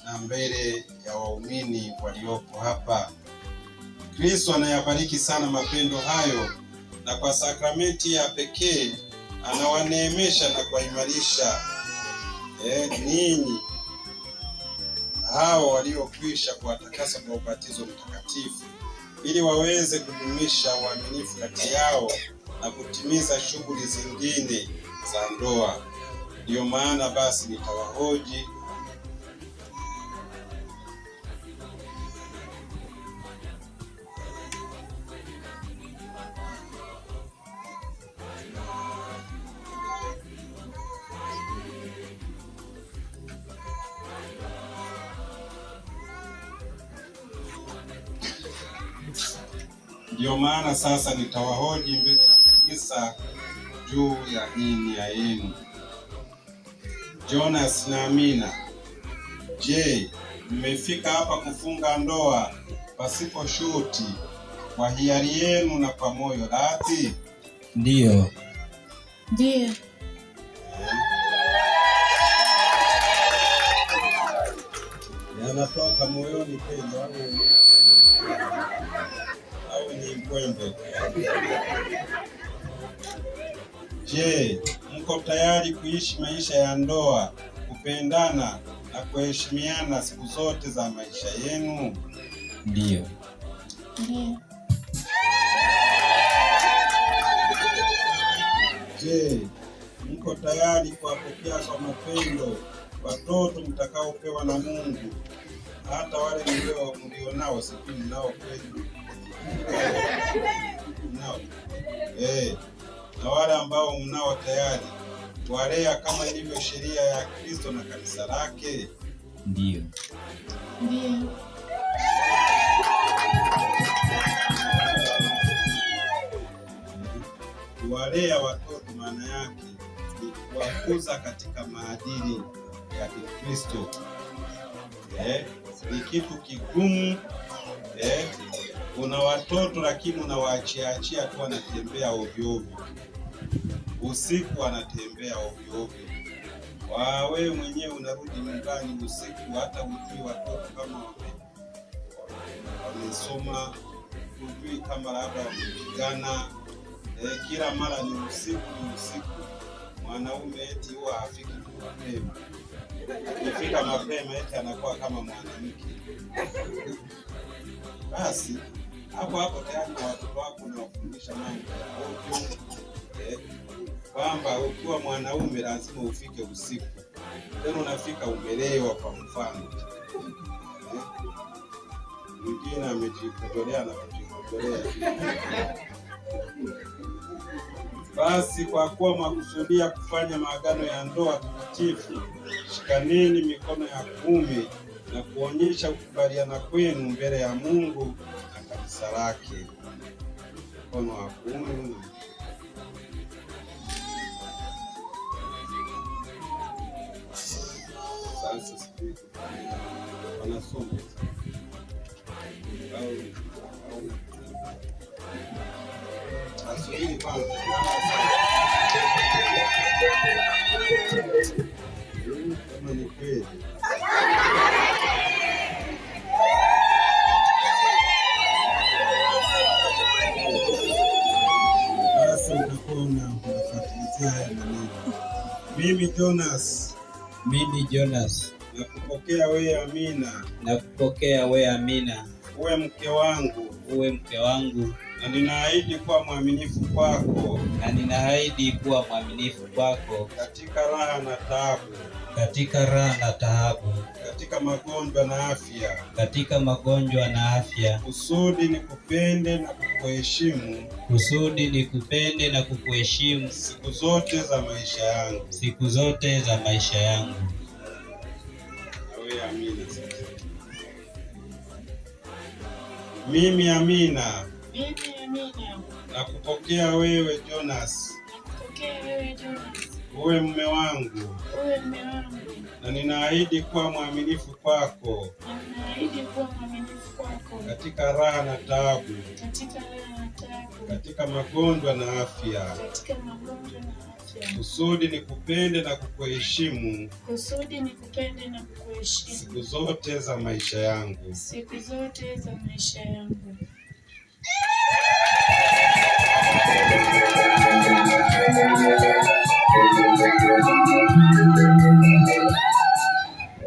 na mbele ya waumini waliopo hapa. Kristo anayabariki sana mapendo hayo, na kwa sakramenti ya pekee anawaneemesha na kuimarisha ninyi hao waliokwisha kuwatakasa kwa ubatizo mtakatifu, ili waweze kudumisha uaminifu kati yao na kutimiza shughuli zingine za ndoa. Ndiyo maana basi nitawahoji sasa nitawahoji mbele ya kanisa juu ya hii nia yenu. Jonas na Amina, je, mmefika hapa kufunga ndoa pasipo shuti, kwa hiari yenu na kwa moyo radhi? Ndiyo. Ndiyo. Yanatoka moyoni kweli au ni mpwembe? Je, mko tayari kuishi maisha ya ndoa, kupendana na kuheshimiana siku zote za maisha yenu? Ndiyo. Ndiyo. Je, mko tayari kuwapokea kwa mapendo watoto mtakaopewa na Mungu, hata wale mlionao siku mnao kweli? Mnao. Na wale ambao mnao tayari walea kama ilivyo sheria ya Kristo na kanisa lake? Ndiyo. Ndiyo. Kuwalea watoto maana yake ni kuwakuza katika maadili ya Kikristo. Ni kitu kigumu. Una watoto lakini unawaachia tu wanatembea ovyo ovyo. Usiku wanatembea ovyo ovyo. Wewe mwenyewe unarudi nyumbani usiku, hata hujui watoto kama wamesoma, hujui kama labda wamepigana. Kila mara ni usiku. Mwanaume eti huwa hafiki mapema. Akifika mapema eti anakuwa kama mwanamke. Basi hapo tayari na watoto wako unawafundisha mambo ya ovyo, kwamba ukiwa mwanaume lazima ufike usiku. Tena unafika umelewa kwa mfano. Mwingine amejikojolea na kujikojolea. Basi kwa kuwa mwakusudia kufanya maagano ya ndoa takatifu, shikaneni mikono ya kuume na kuonyesha kukubaliana kwenu mbele ya Mungu na kanisa lake. Mkono wa kuume. Sasa siku wanasoma asubiri kwanza kama ni kweli. Basi utakuwa unafuatilia haya maneno. Mimi Jonas nakupokea wewe Amina, uwe mke wangu, na ninaahidi kuwa mwaminifu kwako katika raha na taabu, katika magonjwa na afya, kusudi nikupende na kukuheshimu siku zote za maisha yangu. Wewe Amina. Mimi Amina nakupokea wewe Jonas, uwe mume wangu, na ninaahidi kuwa mwaminifu kwako katika raha na taabu, katika magonjwa na afya, kusudi nikupende na kukuheshimu siku zote za maisha yangu.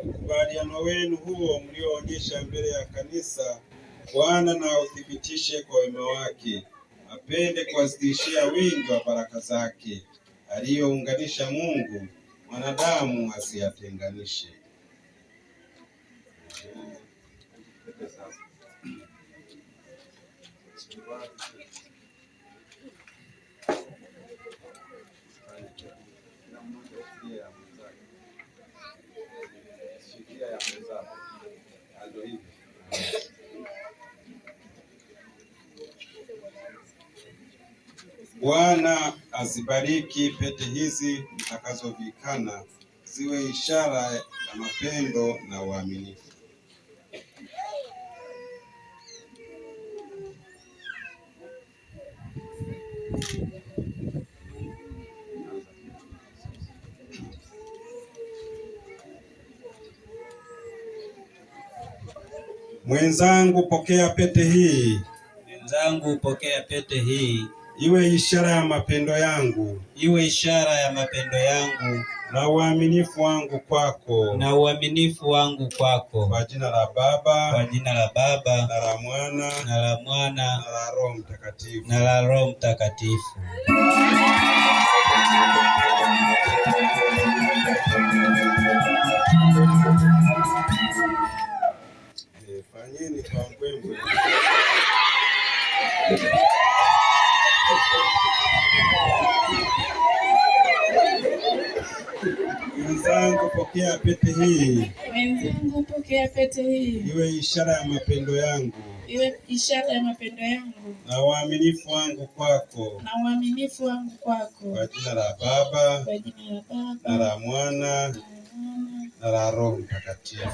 Ukubaliano wenu huo mlioonyesha mbele ya kanisa, Bwana na uthibitishe kwa wema wake, apende kuwazidishia wingi wa baraka zake, aliyounganisha Mungu, mwanadamu asiyatenganishe. Bwana azibariki pete hizi mtakazovikana, ziwe ishara ya mapendo na uaminifu. Mwenzangu, pokea pete hii. Mwenzangu, pokea pete hii. Iwe ishara ya mapendo yangu. Iwe ishara ya mapendo yangu. Na uaminifu wangu kwako. Na uaminifu wangu kwako. Kwa jina la Baba. Kwa jina la Baba. Na la Mwana. Na la Mwana. Na la Roho Mtakatifu. Na la Roho Mtakatifu. Fanyeni kwa mbwembwe. Mwenzangu, pokea pete hii. Mwenzangu, pokea pete hii. Iwe ishara ya mapendo yangu. Iwe ishara ya mapendo yangu. Na uaminifu wangu kwako. Na uaminifu wangu kwako. Kwa jina la Baba. Kwa jina la Baba. Na la Mwana. Na la Roho Mtakatifu.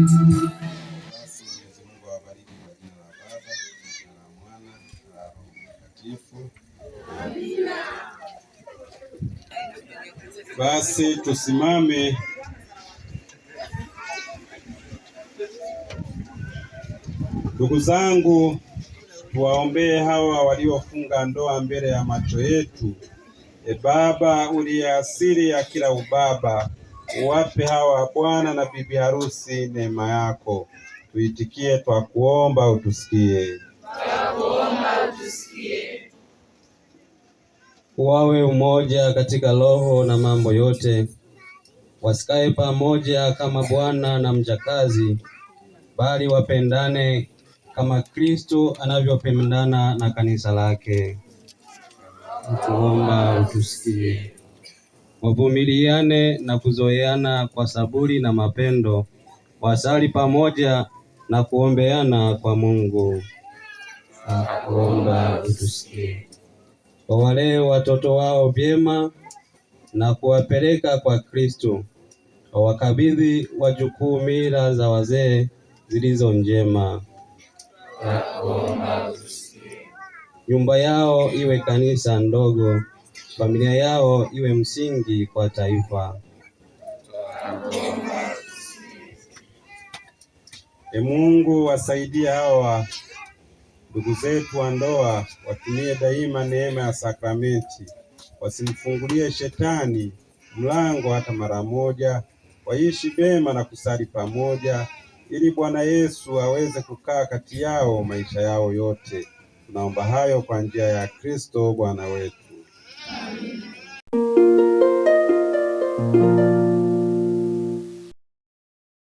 Basi Mwenyezi Mungu awabariki kwa jina la Baba, na la Mwana, na la Roho Mtakatifu. Amina. Basi tusimame. Ndugu zangu, tuwaombee hawa waliofunga ndoa mbele ya macho yetu. Baba, uliye asili ya kila ubaba, uwape hawa bwana na bibi harusi neema yako. Tuitikie kwa kuomba, utusikie. Wawe umoja katika roho na mambo yote, wasikae pamoja kama bwana na mjakazi, bali wapendane kama Kristo anavyopendana na kanisa lake. Tuomba, utusikie. Wavumiliane na kuzoeana kwa saburi na mapendo, wasali pamoja na kuombeana kwa Mungu. Tuomba, utusikie. Wawalee watoto wao vyema na kuwapeleka kwa Kristo. Wawakabidhi wajukuu mila za wazee zilizo njema. Nyumba yao iwe kanisa ndogo, familia yao iwe msingi kwa taifa. Mungu wasaidie hawa ndugu zetu wa ndoa, watumie daima neema ya sakramenti, wasimfungulie shetani mlango hata mara moja, waishi bema na kusali pamoja, ili Bwana Yesu aweze kukaa kati yao maisha yao yote. Tunaomba hayo kwa njia ya Kristo Bwana wetu. Amen.